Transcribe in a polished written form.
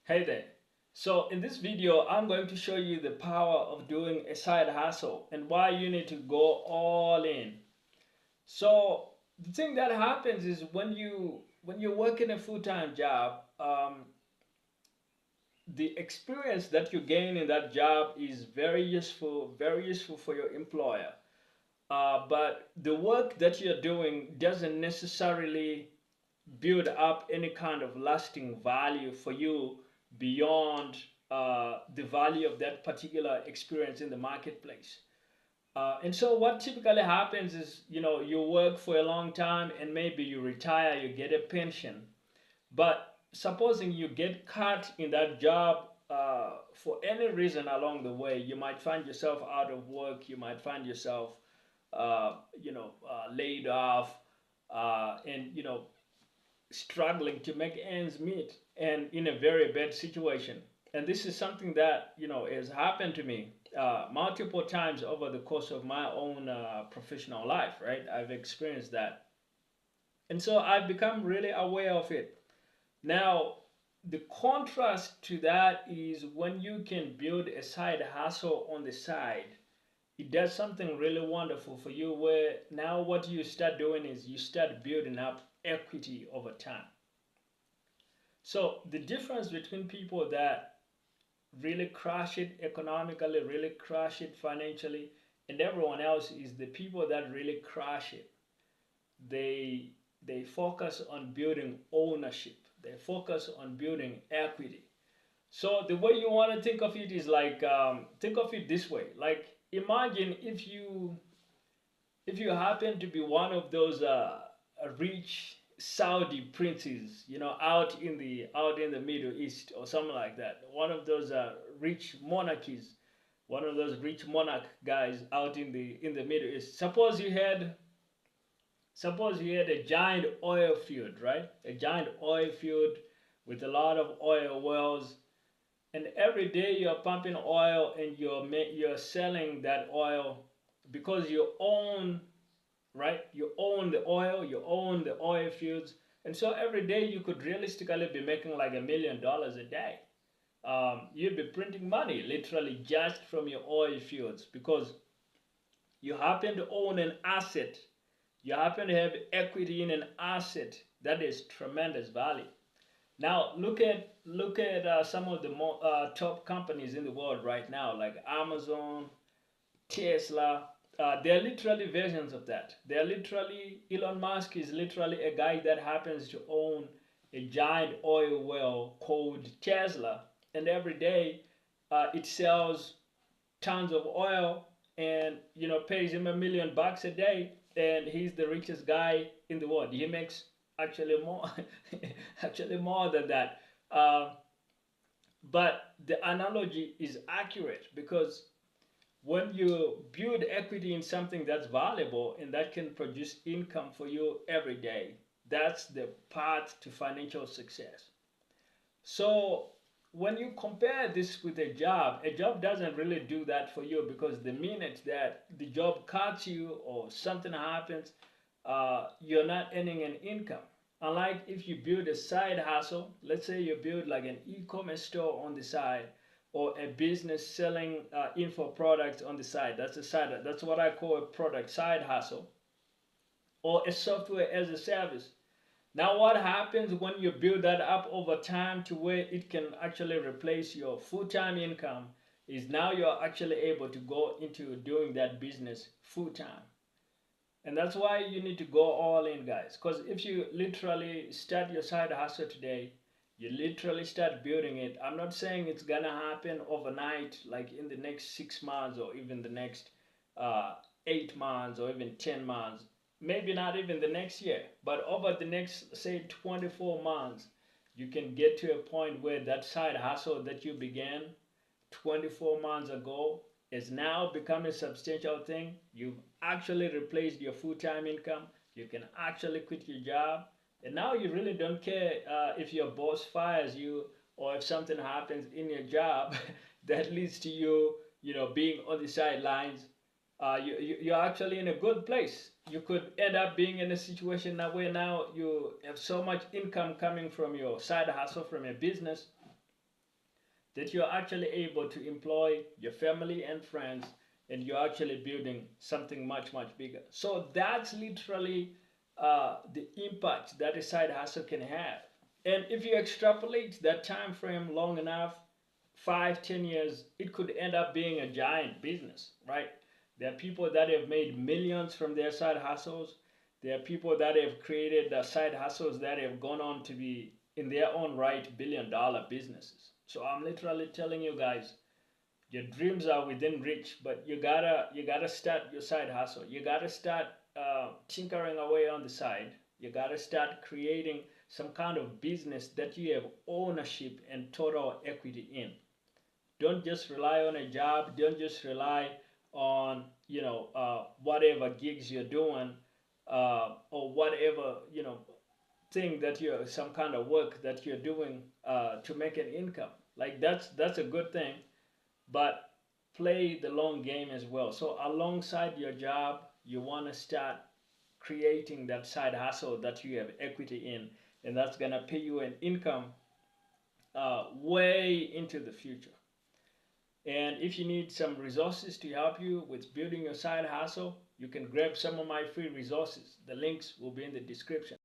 Hey there. So in this video, I'm going to show you the power of doing a side hustle and why you need to go all in. So the thing that happens is when you work in a full-time job, the experience that you gain in that job is very useful for your employer. But the work that you're doing doesn't necessarily build up any kind of lasting value for you beyond the value of that particular experience in the marketplace. And so what typically happens is, you work for a long time and maybe you retire, you get a pension. But supposing you get cut in that job for any reason along the way, you might find yourself out of work, you might find yourself, laid off, and struggling to make ends meet and in a very bad situation. And this is something that has happened to me multiple times over the course of my own professional life, right? I've experienced that, and so I've become really aware of it. Now the contrast to that is when you can build a side hustle on the side. It does something really wonderful for you, where now what you start doing is you start building up equity over time. So the difference between people that really crush it economically, really crush it financially, and everyone else is the people that really crush it. They focus on building ownership. They focus on building equity. So the way you want to think of it is like, think of it this way. Like, imagine if you happen to be one of those rich Saudi princes, out in the Middle East or something like that. One of those rich monarchies, one of those rich monarch guys out in the Middle East. Suppose you had a giant oil field, right? A giant oil field with a lot of oil wells, and every day you're pumping oil and you're selling that oil because you own, right? You own the oil, you own the oil fields, and so every day you could realistically be making like $1 million a day. You'd be printing money literally just from your oil fields because you happen to own an asset. You happen to have equity in an asset that is tremendous value. Now look at some of the top companies in the world right now, like Amazon, Tesla. They're literally versions of that. They're literally Elon Musk is literally a guy that happens to own a giant oil well called Tesla, and every day it sells tons of oil, and pays him $1 million a day, and he's the richest guy in the world. He makes actually more, actually more than that. Uh, but the analogy is accurate because when you build equity in something that's valuable and that can produce income for you every day, that's the path to financial success. So when you compare this with a job doesn't really do that for you, because the minute that the job cuts you or something happens, you're not earning an income. Unlike if you build a side hustle, let's say you build like an e-commerce store on the side, or a business selling info products on the side. That's what I call a product side hustle, or a software as a service. Now, what happens when you build that up over time to where it can actually replace your full-time income is now you're actually able to go into doing that business full-time. And that's why you need to go all in, guys. Because if you literally start your side hustle today, you literally start building it. I'm not saying it's gonna happen overnight, like in the next 6 months or even the next 8 months or even 10 months. Maybe not even the next year, but over the next, say, 24 months, you can get to a point where that side hustle that you began 24 months ago is now becoming a substantial thing. You've actually replaced your full-time income. You can actually quit your job, and now you really don't care if your boss fires you or if something happens in your job that leads to you, being on the sidelines. You're actually in a good place. You could end up being in a situation that where now you have so much income coming from your side hustle, from your business, that you're actually able to employ your family and friends, and you're actually building something much, much bigger. So that's literally the impact that a side hustle can have. And if you extrapolate that time frame long enough, 5, 10 years, it could end up being a giant business, right? There are people that have made millions from their side hustles. There are people that have created side hustles that have gone on to be, in their own right, $1 billion businesses. So I'm literally telling you guys, your dreams are within reach, but you gotta start your side hustle. You gotta start tinkering away on the side. You gotta start creating some kind of business that you have ownership and total equity in. Don't just rely on a job. Don't just rely on whatever gigs you're doing, or whatever thing that you're, some kind of work that you're doing to make an income. Like that's a good thing, but play the long game as well. So alongside your job, you want to start creating that side hustle that you have equity in, and that's gonna pay you an income way into the future. And if you need some resources to help you with building your side hustle, you can grab some of my free resources. The links will be in the description.